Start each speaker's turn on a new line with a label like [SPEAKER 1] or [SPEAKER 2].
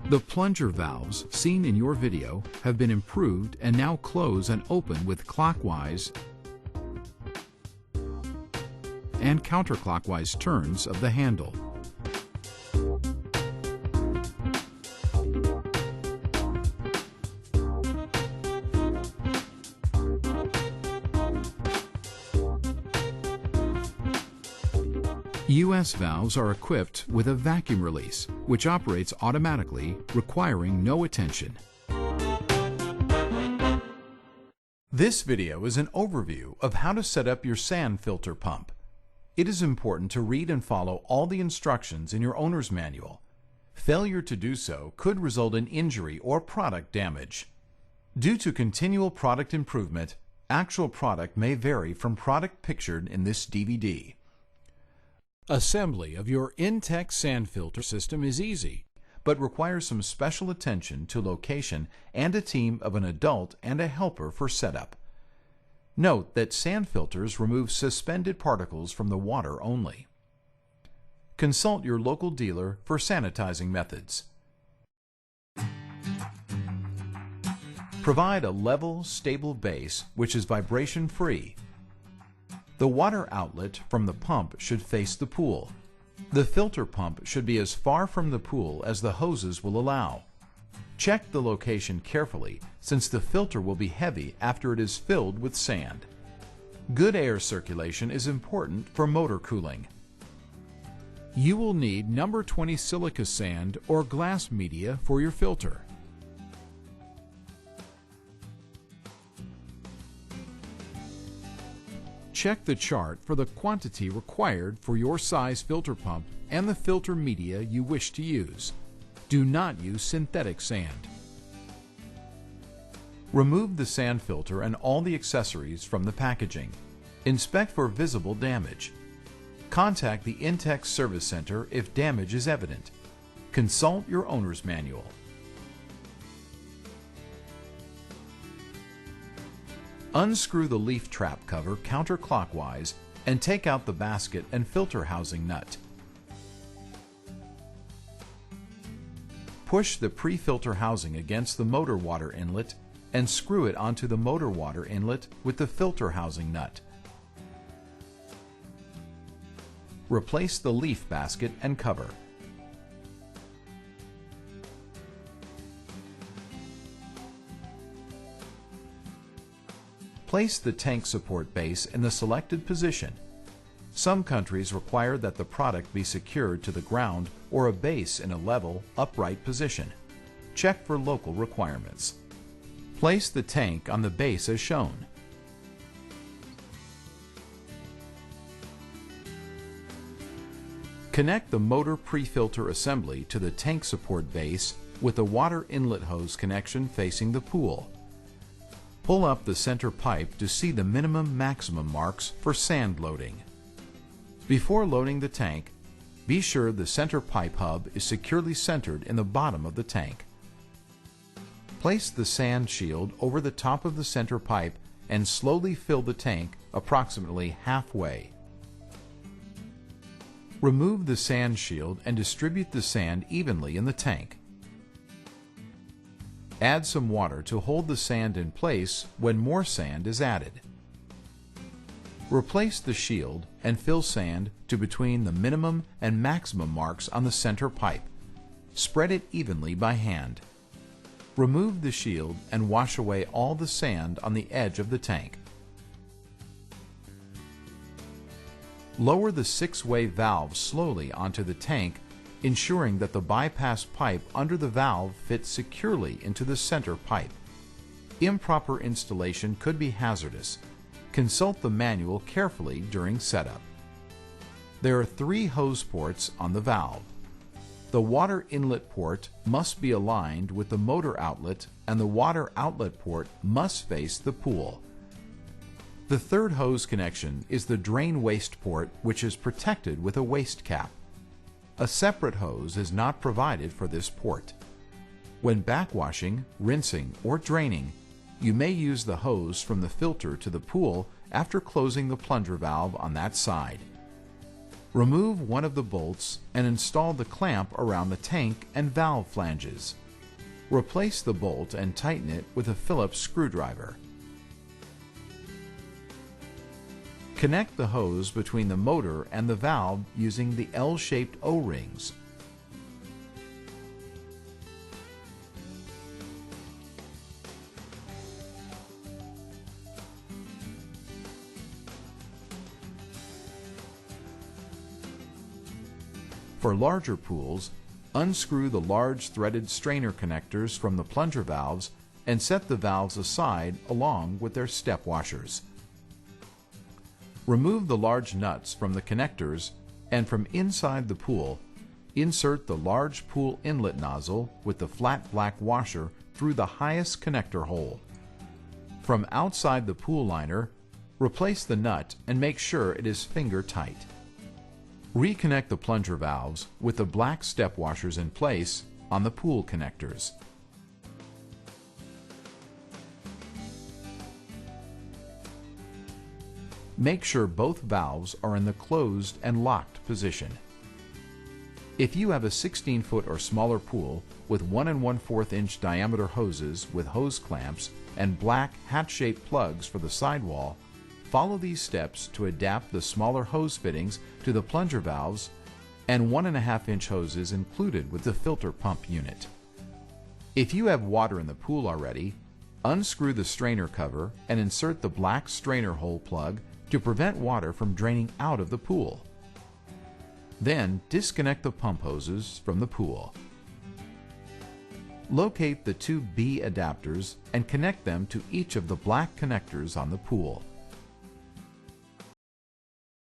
[SPEAKER 1] The plunger valves seen in your video have been improved and now close and open with clockwise and counterclockwise turns of the handle. US valves are equipped with a vacuum release, which operates automatically, requiring no attention. This video is an overview of how to set up your sand filter pump. It is important to read and follow all the instructions in your owner's manual. Failure to do so could result in injury or product damage. Due to continual product improvement, actual product may vary from product pictured in this DVD. Assembly of your Intex sand filter system is easy, but requires some special attention to location and a team of an adult and a helper for setup. Note that sand filters remove suspended particles from the water only. Consult your local dealer for sanitizing methods. Provide a level, stable base which is vibration-free. The water outlet from the pump should face the pool. The filter pump should be as far from the pool as the hoses will allow. Check the location carefully since the filter will be heavy after it is filled with sand. Good air circulation is important for motor cooling. You will need number 20 silica sand or glass media for your filter. Check the chart for the quantity required for your size filter pump and the filter media you wish to use. Do not use synthetic sand. Remove the sand filter and all the accessories from the packaging. Inspect for visible damage. Contact the Intex Service Center if damage is evident. Consult your owner's manual. Unscrew the leaf trap cover counterclockwise and take out the basket and filter housing nut. Push the pre-filter housing against the motor water inlet and screw it onto the motor water inlet with the filter housing nut. Replace the leaf basket and cover. Place the tank support base in the selected position. Some countries require that the product be secured to the ground or a base in a level, upright position. Check for local requirements. Place the tank on the base as shown. Connect the motor pre-filter assembly to the tank support base with the water inlet hose connection facing the pool. Pull up the center pipe to see the minimum-maximum marks for sand loading. Before loading the tank, be sure the center pipe hub is securely centered in the bottom of the tank. Place the sand shield over the top of the center pipe and slowly fill the tank approximately halfway. Remove the sand shield and distribute the sand evenly in the tank. Add some water to hold the sand in place when more sand is added. Replace the shield and fill sand to between the minimum and maximum marks on the center pipe. Spread it evenly by hand. Remove the shield and wash away all the sand on the edge of the tank. Lower the 6-way valve slowly onto the tank, ensuring that the bypass pipe under the valve fits securely into the center pipe. Improper installation could be hazardous. Consult the manual carefully during setup. There are 3 hose ports on the valve. The water inlet port must be aligned with the motor outlet and the water outlet port must face the pool. The 3rd hose connection is the drain waste port, which is protected with a waste cap. A separate hose is not provided for this port. When backwashing, rinsing, or draining, you may use the hose from the filter to the pool after closing the plunger valve on that side. Remove one of the bolts and install the clamp around the tank and valve flanges. Replace the bolt and tighten it with a Phillips screwdriver. Connect the hose between the motor and the valve using the L-shaped O-rings. For larger pools, unscrew the large threaded strainer connectors from the plunger valves and set the valves aside along with their step washers. Remove the large nuts from the connectors and from inside the pool, insert the large pool inlet nozzle with the flat black washer through the highest connector hole. From outside the pool liner, replace the nut and make sure it is finger tight. Reconnect the plunger valves with the black step washers in place on the pool connectors. Make sure both valves are in the closed and locked position. If you have a 16-foot or smaller pool with 1 1/4 inch diameter hoses with hose clamps and black hat-shaped plugs for the sidewall, follow these steps to adapt the smaller hose fittings to the plunger valves and 1 1/2 inch hoses included with the filter pump unit. If you have water in the pool already, unscrew the strainer cover and insert the black strainer hole plug to prevent water from draining out of the pool. Then disconnect the pump hoses from the pool. Locate the two B adapters and connect them to each of the black connectors on the pool.